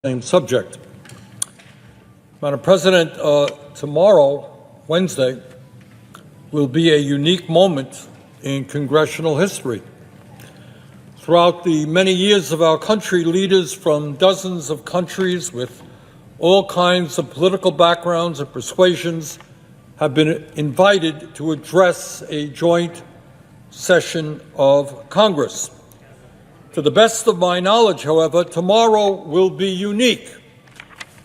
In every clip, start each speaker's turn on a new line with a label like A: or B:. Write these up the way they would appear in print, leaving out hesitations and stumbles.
A: same subject. Madam President, tomorrow, Wednesday, will be a unique moment in congressional history. Throughout the many years of our country, leaders from dozens of countries with all kinds of political backgrounds and persuasions have been invited to address a joint session of Congress. To the best of my knowledge, however, tomorrow will be unique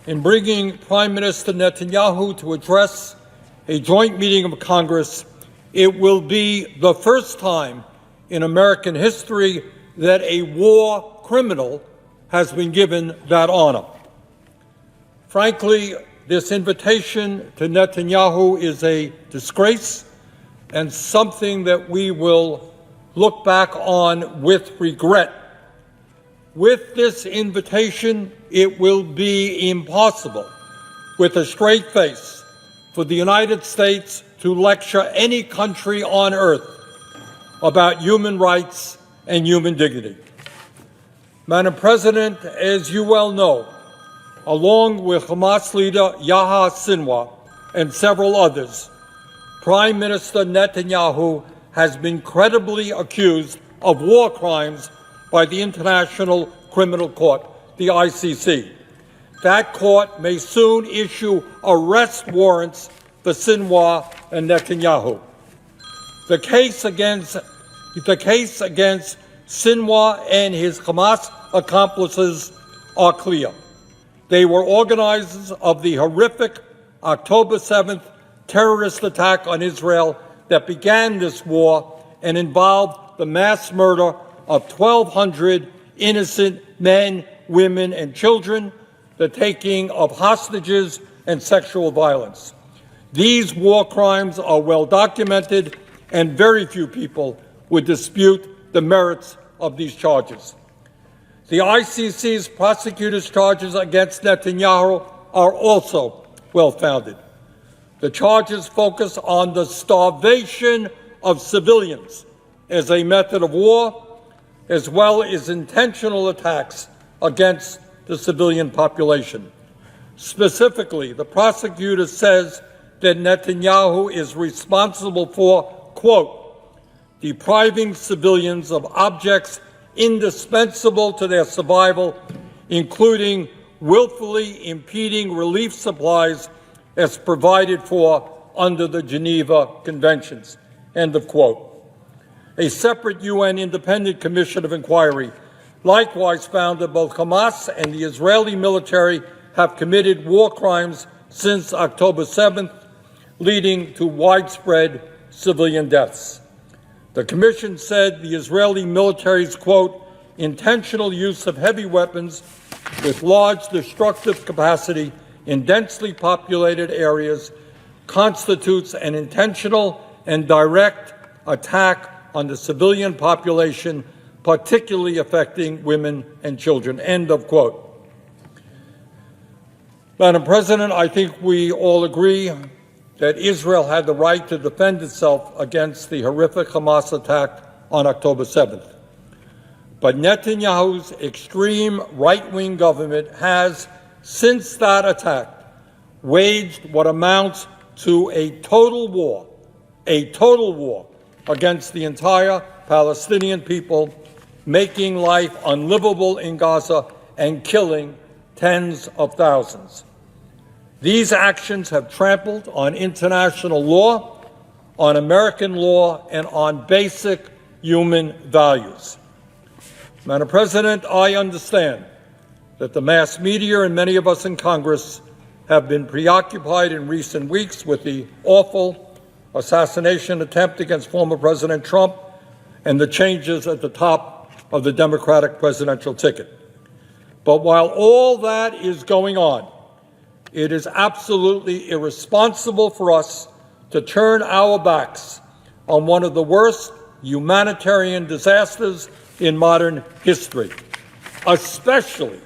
A: in bringing Prime Minister Netanyahu to address a joint meeting of Congress. It will be the first time in American history that a war criminal has been given that honor. Frankly, this invitation to Netanyahu is a disgrace and something that we will look back on with regret. With this invitation, it will be impossible, with a straight face, for the United States to lecture any country on earth about human rights and human dignity. Madam President, as you well know, along with Hamas leader Yahya Sinwar and several others, Prime Minister Netanyahu has been credibly accused of war crimes by the International Criminal Court, the ICC. That court may soon issue arrest warrants for Sinwar and Netanyahu. The case against Sinwar and his Hamas accomplices are clear. They were organizers of the horrific October 7th terrorist attack on Israel that began this war and involved the mass murder of 1,200 innocent men, women, and children, the taking of hostages, and sexual violence. These war crimes are well documented, and very few people would dispute the merits of these charges. The ICC's prosecutors' charges against Netanyahu are also well-founded. The charges focus on the starvation of civilians as a method of war, as well as intentional attacks against the civilian population. Specifically, the prosecutor says that Netanyahu is responsible for, quote, depriving civilians of objects indispensable to their survival, including willfully impeding relief supplies as provided for under the Geneva Conventions, end of quote. A separate UN independent commission of inquiry likewise found that both Hamas and the Israeli military have committed war crimes since October 7th, leading to widespread civilian deaths. The commission said the Israeli military's, quote, intentional use of heavy weapons with large destructive capacity in densely populated areas constitutes an intentional and direct attack on the civilian population, particularly affecting women and children, end of quote. Madam President, I think we all agree that Israel had the right to defend itself against the horrific Hamas attack on October 7th. But Netanyahu's extreme right-wing government has, since that attack, waged what amounts to a total war against the entire Palestinian people, making life unlivable in Gaza and killing tens of thousands. These actions have trampled on international law, on American law, and on basic human values. Madam President, I understand that the mass media and many of us in Congress have been preoccupied in recent weeks with the awful assassination attempt against former President Trump and the changes at the top of the Democratic presidential ticket. But while all that is going on, it is absolutely irresponsible for us to turn our backs on one of the worst humanitarian disasters in modern history, especially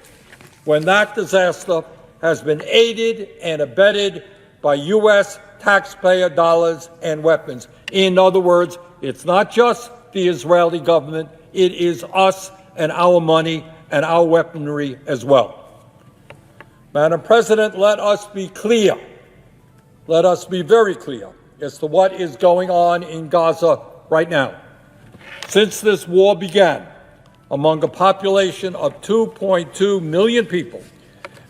A: when that disaster has been aided and abetted by U.S. taxpayer dollars and weapons. In other words, it's not just the Israeli government, it is us and our money and our weaponry as well. Madam President, let us be clear. Let us be very clear as to what is going on in Gaza right now. Since this war began, among a population of 2.2 million people,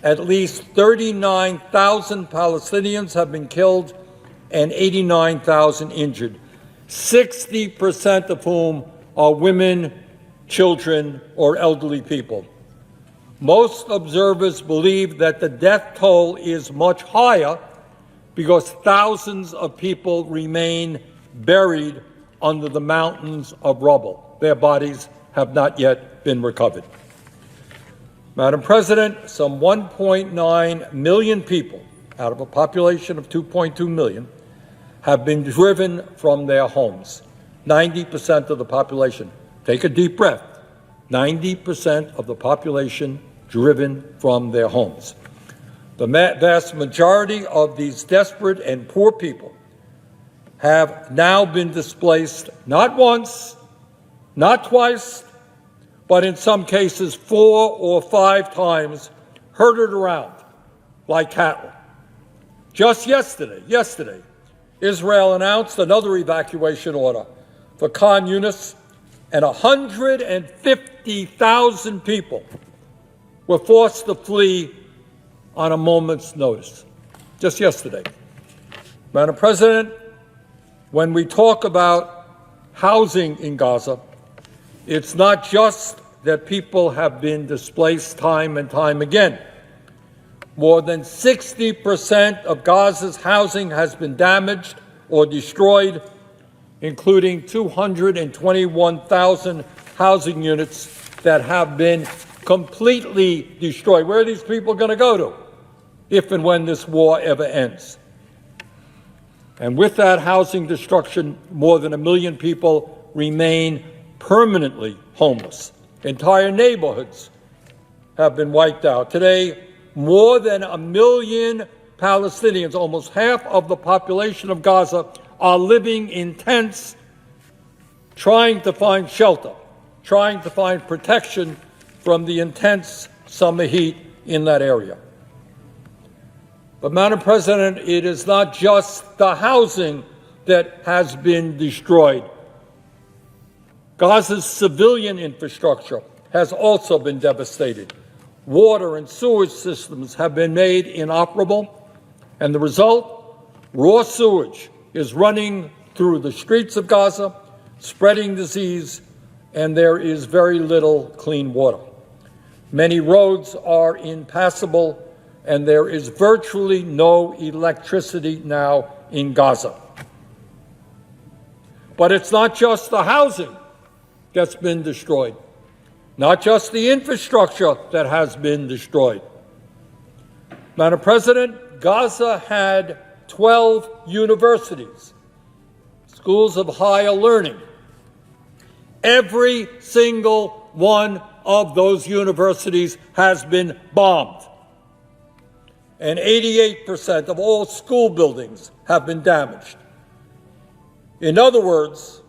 A: at least 39,000 Palestinians have been killed and 89,000 injured, 60% of whom are women, children, or elderly people. Most observers believe that the death toll is much higher because thousands of people remain buried under the mountains of rubble. Their bodies have not yet been recovered. Madam President, some 1.9 million people out of a population of 2.2 million have been driven from their homes. 90% of the population. Take a deep breath. 90% of the population driven from their homes. The vast majority of these desperate and poor people have now been displaced not once, not twice, but in some cases 4 or 5 times, herded around like cattle. Just yesterday, Israel announced another evacuation order for Khan Yunis, and 150,000 people were forced to flee on a moment's notice. Just yesterday. Madam President, when we talk about housing in Gaza, it's not just that people have been displaced time and time again. More than 60% of Gaza's housing has been damaged or destroyed, including 221,000 housing units that have been completely destroyed. Where are these people going to go to if and when this war ever ends? And with that housing destruction, more than 1 million people remain permanently homeless. Entire neighborhoods have been wiped out. Today, more than 1 million Palestinians, almost half of the population of Gaza, are living in tents, trying to find shelter, trying to find protection from the intense summer heat in that area. But, Madam President, it is not just the housing that has been destroyed. Gaza's civilian infrastructure has also been devastated. Water and sewage systems have been made inoperable, and the result, raw sewage is running through the streets of Gaza, spreading disease, and there is very little clean water. Many roads are impassable, and there is virtually no electricity now in Gaza. But it's not just the housing that's been destroyed, not just the infrastructure that has been destroyed. Madam President, Gaza had 12 universities, schools of higher learning. Every single one of those universities has been bombed. And 88% of all school buildings have been damaged. In other words,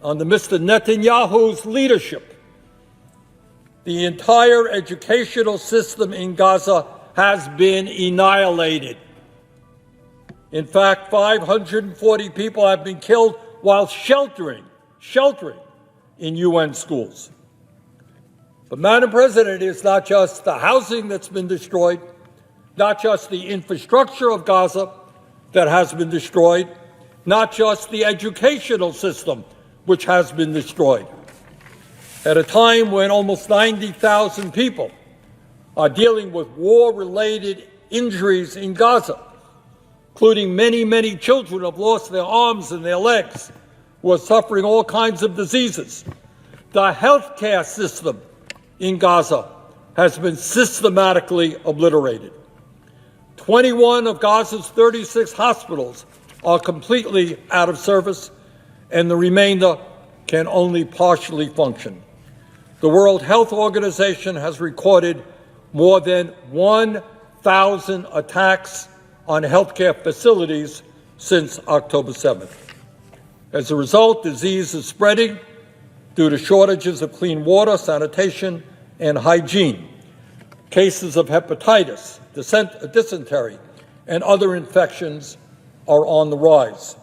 A: under Mr. Netanyahu's leadership, the entire educational system in Gaza has been annihilated. In fact, 540 people have been killed while sheltering in UN schools. But, Madam President, it's not just the housing that's been destroyed, not just the infrastructure of Gaza that has been destroyed, not just the educational system which has been destroyed. At a time when almost 90,000 people are dealing with war-related injuries in Gaza, including many, many children have lost their arms and their legs, who are suffering all kinds of diseases. The healthcare system in Gaza has been systematically obliterated. 21 of Gaza's 36 hospitals are completely out of service, and the remainder can only partially function. The World Health Organization has recorded more than 1,000 attacks on healthcare facilities since October 7th. As a result, disease is spreading due to shortages of clean water, sanitation, and hygiene. Cases of hepatitis, dysentery, and other infections are on the rise,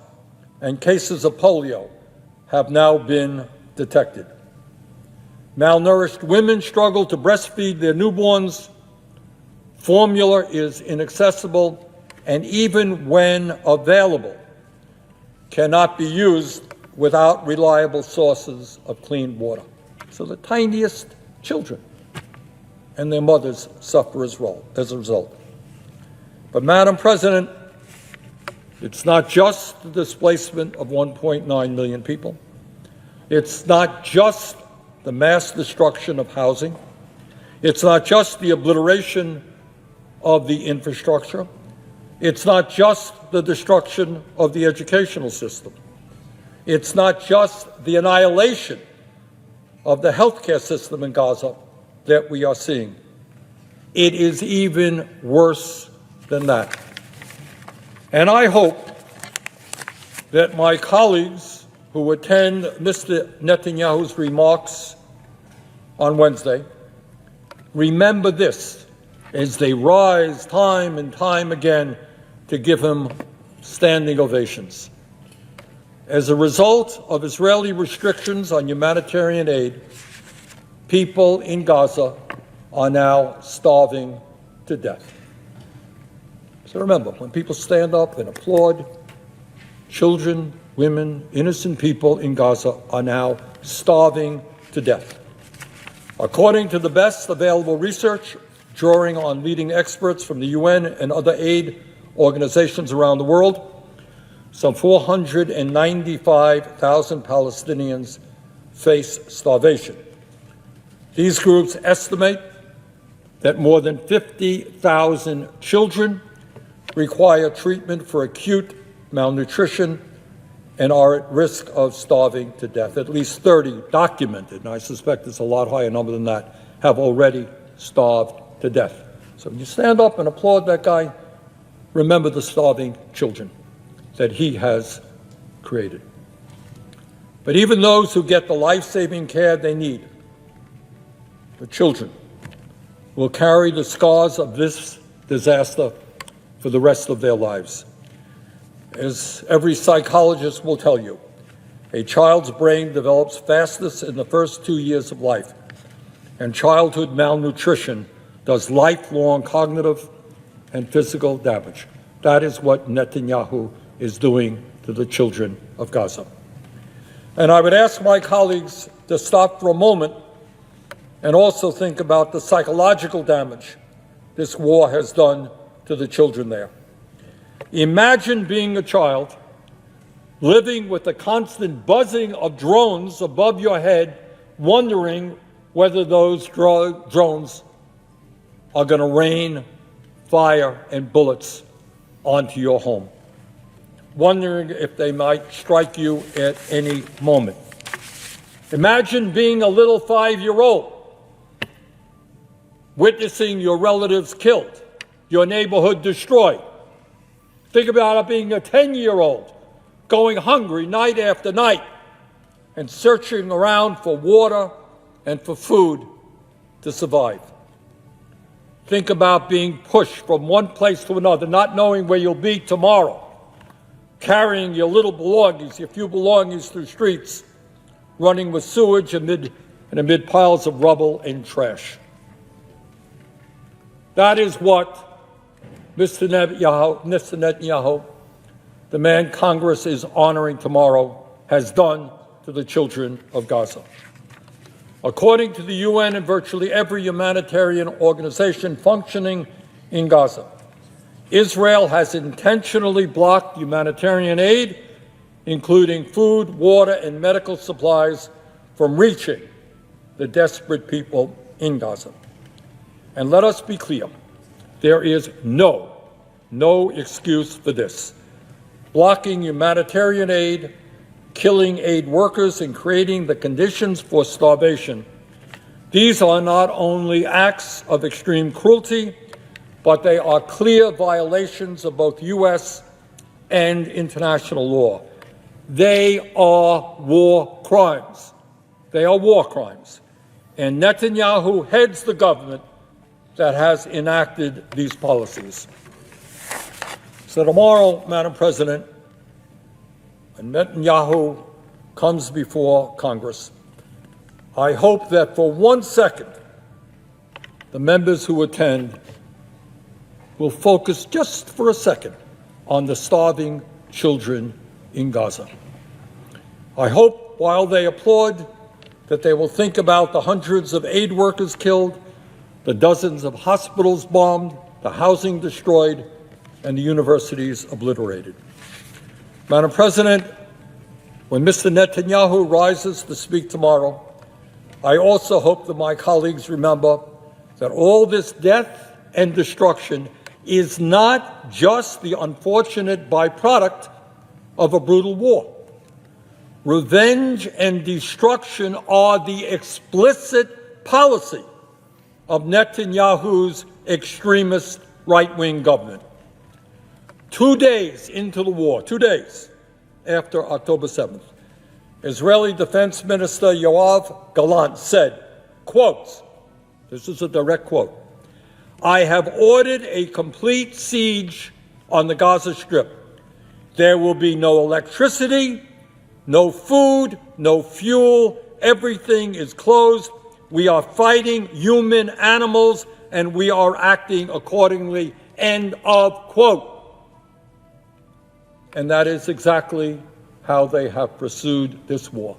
A: and cases of polio have now been detected. Malnourished women struggle to breastfeed their newborns. Formula is inaccessible, and even when available, cannot be used without reliable sources of clean water. So the tiniest children and their mothers suffer as a result. But, Madam President, it's not just the displacement of 1.9 million people. It's not just the mass destruction of housing. It's not just the obliteration of the infrastructure. It's not just the destruction of the educational system. It's not just the annihilation of the healthcare system in Gaza that we are seeing. It is even worse than that. And I hope that my colleagues who attend Mr. Netanyahu's remarks on Wednesday remember this as they rise time and time again to give him standing ovations. As a result of Israeli restrictions on humanitarian aid, people in Gaza are now starving to death. So remember, when people stand up and applaud, children, women, innocent people in Gaza are now starving to death. According to the best available research, drawing on leading experts from the UN and other aid organizations around the world, some 495,000 Palestinians face starvation. These groups estimate that more than 50,000 children require treatment for acute malnutrition and are at risk of starving to death. At least 30 documented, and I suspect it's a lot higher number than that, have already starved to death. So when you stand up and applaud that guy, remember the starving children that he has created. But even those who get the life-saving care they need, the children, will carry the scars of this disaster for the rest of their lives. As every psychologist will tell you, a child's brain develops fastest in the first 2 years of life, and childhood malnutrition does lifelong cognitive and physical damage. That is what Netanyahu is doing to the children of Gaza. And I would ask my colleagues to stop for a moment and also think about the psychological damage this war has done to the children there. Imagine being a child living with the constant buzzing of drones above your head, wondering whether those drones are going to rain fire and bullets onto your home, wondering if they might strike you at any moment. Imagine being a little 5-year-old, witnessing your relatives killed, your neighborhood destroyed. Think about being a 10-year-old, going hungry night after night and searching around for water and for food to survive. Think about being pushed from one place to another, not knowing where you'll be tomorrow, carrying your little belongings, your few belongings through streets, running with sewage amid piles of rubble and trash. That is what Mr. Netanyahu, the man Congress is honoring tomorrow, has done to the children of Gaza. According to the UN and virtually every humanitarian organization functioning in Gaza, Israel has intentionally blocked humanitarian aid, including food, water, and medical supplies, from reaching the desperate people in Gaza. And let us be clear, there is no excuse for this. Blocking humanitarian aid, killing aid workers, and creating the conditions for starvation. These are not only acts of extreme cruelty, but they are clear violations of both U.S. and international law. They are war crimes. They are war crimes. And Netanyahu heads the government that has enacted these policies. So tomorrow, Madam President, when Netanyahu comes before Congress, I hope that for 1 second, the members who attend will focus just for a second on the starving children in Gaza. I hope while they applaud that they will think about the hundreds of aid workers killed, the dozens of hospitals bombed, the housing destroyed, and the universities obliterated. Madam President, when Mr. Netanyahu rises to speak tomorrow, I also hope that my colleagues remember that all this death and destruction is not just the unfortunate byproduct of a brutal war. Revenge and destruction are the explicit policy of Netanyahu's extremist right-wing government. 2 days into the war, 2 days after October 7th, Israeli Defense Minister Yoav Gallant said, quote, this is a direct quote, "I have ordered a complete siege on the Gaza Strip. There will be no electricity, no food, no fuel. Everything is closed. We are fighting human animals, and we are acting accordingly." End of quote. And that is exactly how they have pursued this war.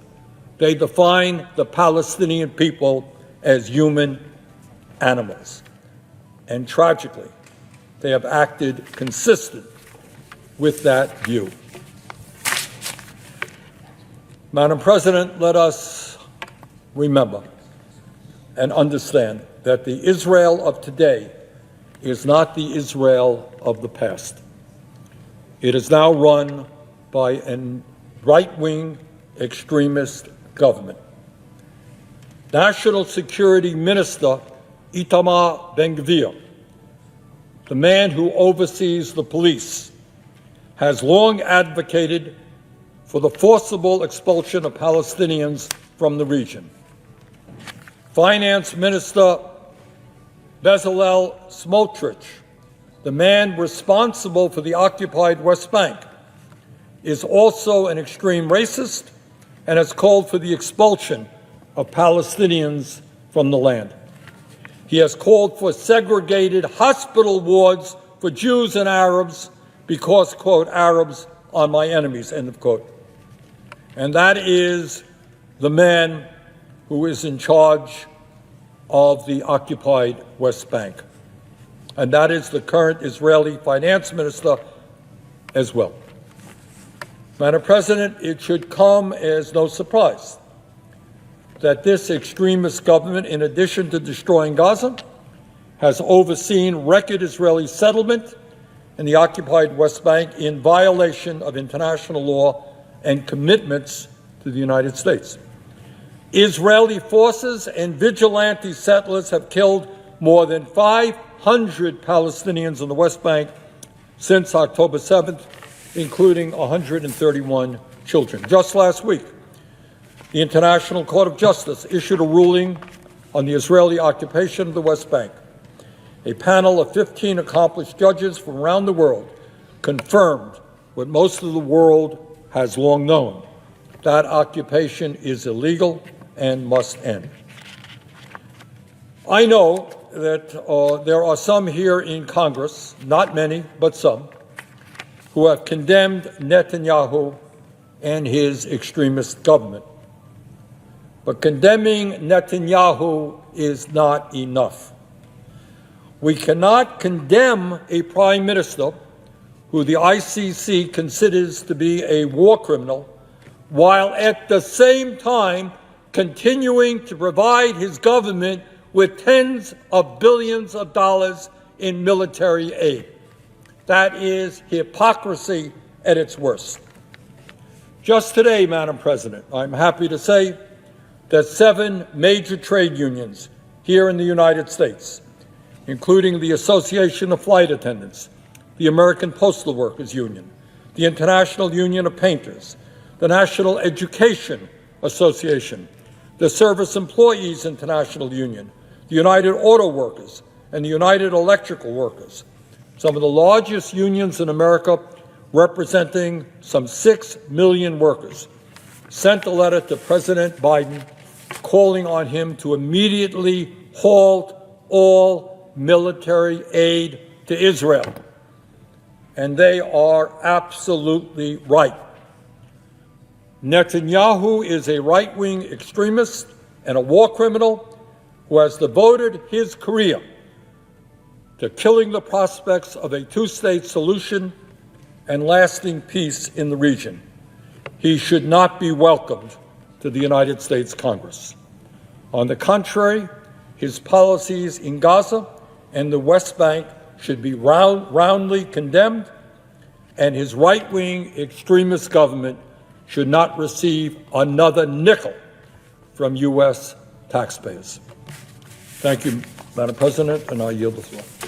A: They define the Palestinian people as human animals. And tragically, they have acted consistent with that view. Madam President, let us remember and understand that the Israel of today is not the Israel of the past. It is now run by a right-wing extremist government. National Security Minister Itamar Ben-Gvir, the man who oversees the police, has long advocated for the forcible expulsion of Palestinians from the region. Finance Minister Bezalel Smotrich, the man responsible for the occupied West Bank, is also an extreme racist and has called for the expulsion of Palestinians from the land. He has called for segregated hospital wards for Jews and Arabs because, quote, "Arabs are my enemies," end of quote. And that is the man who is in charge of the occupied West Bank. And that is the current Israeli finance minister as well. Madam President, it should come as no surprise that this extremist government, in addition to destroying Gaza, has overseen record Israeli settlement in the occupied West Bank in violation of international law and commitments to the United States. Israeli forces and vigilante settlers have killed more than 500 Palestinians in the West Bank since October 7th, including 131 children. Just last week, the International Court of Justice issued a ruling on the Israeli occupation of the West Bank. A panel of 15 accomplished judges from around the world confirmed what most of the world has long known: that occupation is illegal and must end. I know that there are some here in Congress, not many, but some, who have condemned Netanyahu and his extremist government. But condemning Netanyahu is not enough. We cannot condemn a prime minister who the ICC considers to be a war criminal, while at the same time continuing to provide his government with tens of billions of dollars in military aid. That is hypocrisy at its worst. Just today, Madam President, I'm happy to say that 7 major trade unions here in the United States, including the Association of Flight Attendants, the American Postal Workers Union, the International Union of Painters, the National Education Association, the Service Employees International Union, the United Auto Workers, and the United Electrical Workers, some of the largest unions in America, representing some 6 million workers, sent a letter to President Biden calling on him to immediately halt all military aid to Israel. And they are absolutely right. Netanyahu is a right-wing extremist and a war criminal who has devoted his career to killing the prospects of a two-state solution and lasting peace in the region. He should not be welcomed to the United States Congress. On the contrary, his policies in Gaza and the West Bank should be roundly condemned, and his right-wing extremist government should not receive another nickel from U.S. taxpayers. Thank you, Madam President, and I yield the floor.